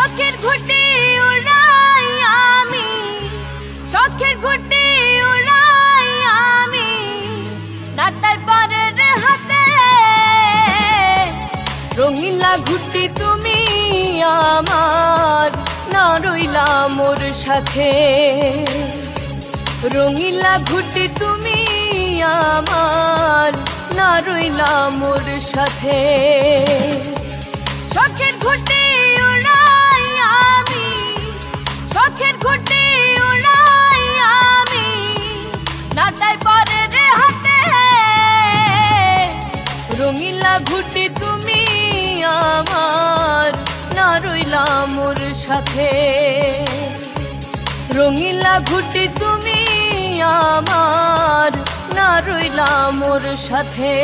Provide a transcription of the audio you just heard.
শখের ঘুটি উড়াই আমি, শখের ঘুটি উড়াই আমি, নাটাই পারের হাতে। রঙিলা ঘুটি তুমি আমার, না রইলা মোর সাথে। রঙিলা ঘুটি তুমি আমার, না রইলা মোর সাথে। শখের ঘুটি উড়াই আমি, শখের ঘুটি উড়াই আমি, নাটাই পরের হাতে। রঙিলা ঘুটি তুমি আমার, না রইলা মোর সাথে। রঙিলা ঘুটি তুমি আমার, না রইলা মোর সাথে।